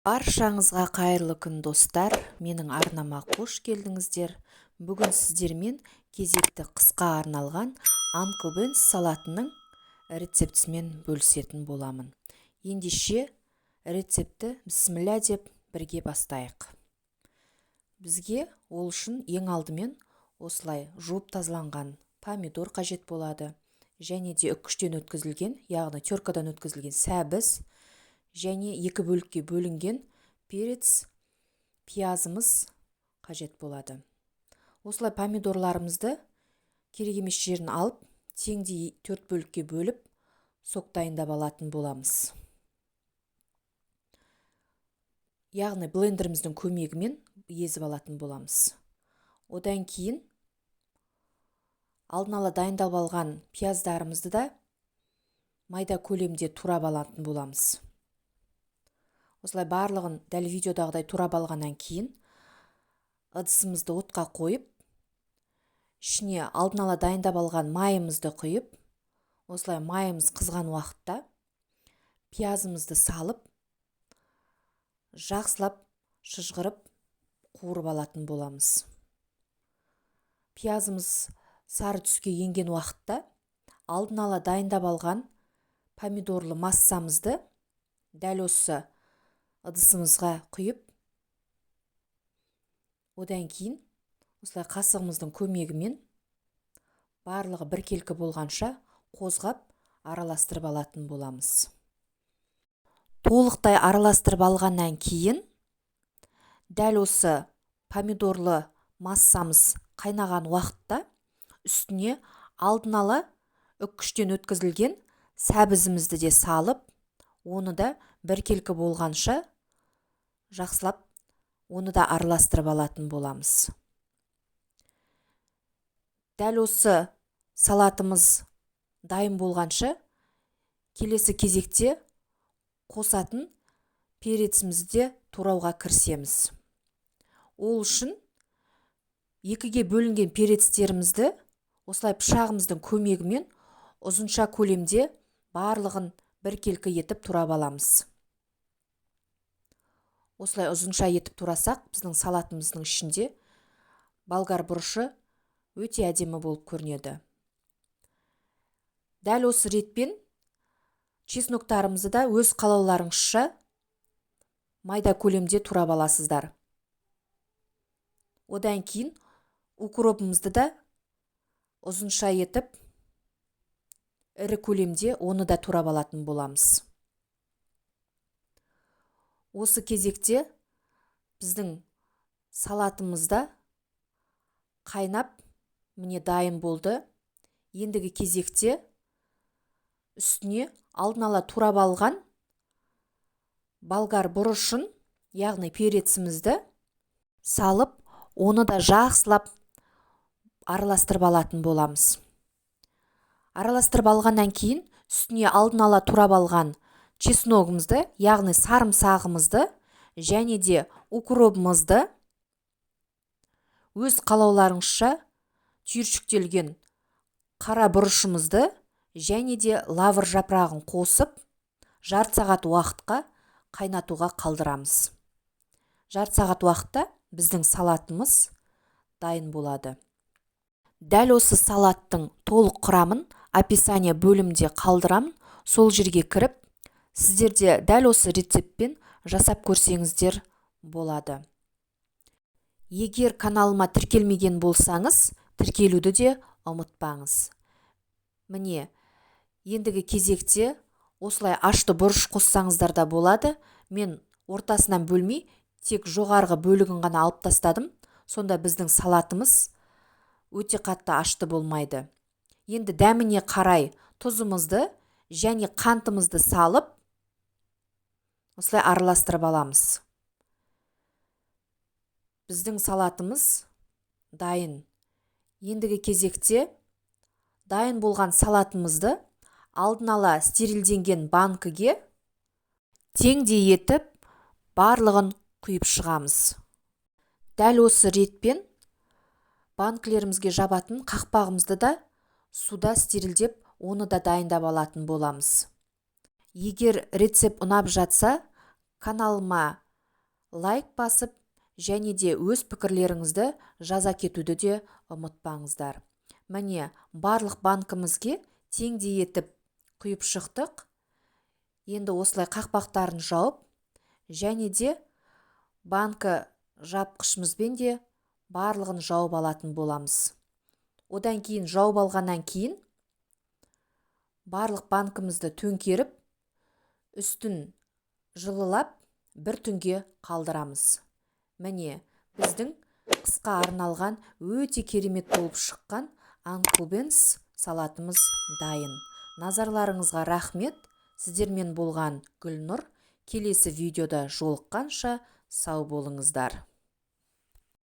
Баршаңызға қайырлы күн достар, менің арнама қош келдіңіздер. Бүгін сіздермен кезекті қысқа арналған анкобенс салатының рецептісімен бөлісетін боламын. Ендеше рецепті бісміллә деп бірге бастайық. Бізге ол үшін ең алдымен осылай жуып тазаланған помидор қажет болады. Және де үккіштен өткізілген, яғни теркадан өткізілген сәбіз, және екі бөлікке бөлінген перец, пиязымыз қажет болады. Осылай помидорларымызды керек емес жерін алып, теңдей 4 бөлікке бөліп, сок дайындап алатын боламыз. Яғни блендеріміздің көмегімен езіп алатын боламыз. Одан кейін алдын ала дайындап алған пияздарымызды да майда көлемде турап алатын боламыз. Осылай барлығын дәл видеодағыдай турап алғаннан кейін ыдысымызды отқа қойып, ішіне алдын ала дайындап алған майымызды құйып, осылай майымыз қызған уақытта пиязымызды салып, жақсылап шыжғырып қуырып алатын боламыз. Пиязымыз сары түске енген уақытта алдын ала дайындап алған помидорлы массамызды дәл осы ыдысымызға құйып, одан кейін осылай қасығымыздың көмегімен барлығы біркелкі болғанша қозғап араластырып алатын боламыз. Толықтай араластырып алғаннан кейін дәл осы помидорлы массамыз қайнаған уақытта үстіне алдын ала үккіштен өткізілген сәбізімізді де салып, оны да біркелкі болғанша жақсылап оны да араластырып алатын боламыз. Дәл осы салатымыз дайын болғанша келесі кезекте қосатын перецімізді турауға кірісеміз. Ол үшін екіге бөлінген перецтерімізді осылай пышағымыздың көмегімен ұзынша көлемде барлығын біркелкі етіп турап аламыз. Осылай ұзынша етіп турасақ, біздің салатымыздың ішінде болгар бұрышы өте әдемі болып көрінеді. Дәл осы ретпен чесноктарымызды да өз қалауларыңызша майда көлемде турап аласыздар. Одан кейін укропымызды да ұзынша етіп, ірі көлемде оны да турап алатын боламыз. Осы кезекте біздің салатымызда қайнап, міне дайын болды. Ендігі кезекте үстіне алдын ала турап алған болгар бұрышын, яғни перецімізді салып, оны да жақсылап араластырып алатын боламыз. Араластырып алғаннан кейін үстіне алдын ала турап алған чесногымызды, яғни сарымсағымызды және де укропымызды өз қалауларыңызша түйіршіктелген қара бұрышымызды және де лавр жапырағын қосып, жарты сағат уақытқа қайнатуға қалдырамыз. Жарты сағат уақытта біздің салатымыз дайын болады. Дәл осы салаттың толық құрамын описание бөлімде қалдырамын. Сол жерге кіріп, сіздер де дәл осы рецептпен жасап көрсеңіздер болады. Егер каналыма тіркелмеген болсаңыз, тіркелуді де ұмытпаңыз. Міне, ендігі кезекте осылай ашты бұрыш қоссаңыздар да болады. Мен ортасынан бөлмей, тек жоғарғы бөлігін ғана алып тастадым. Сонда біздің салатымыз өте қатты ашты болмайды. Енді дәміне қарай тұзымызды және қантымызды салып, осылай араластырып аламыз. Біздің салатымыз дайын. Ендігі кезекте дайын болған салатымызды алдын ала стерилденген банкіге теңдей етіп барлығын құйып шығамыз. Дәл осы ретпен банкілерімізге жабатын қақпағымызды да суда стерилдеп, оны да дайындап алатын боламыз. Егер рецепт ұнап жатса, каналыма лайк басып және де өз пікірлеріңізді жаза кетуді де ұмытпаңыздар. Міне, барлық банкімізге теңдей етіп құйып шықтық. Енді осылай қақпақтарын жауып және де банкі жапқышымызбен де барлығын жауып алатын боламыз. Одан кейін жауып алғаннан кейін барлық банкімізді төңкеріп, үстін жылылап бір түнге қалдырамыз. Міне, біздің қысқа арналған өте керемет болып шыққан Uncle Ben's салатымыз дайын. Назарларыңызға рахмет. Сіздермен болған Гүлнұр. Келесі видеода жолыққанша сау болыңыздар.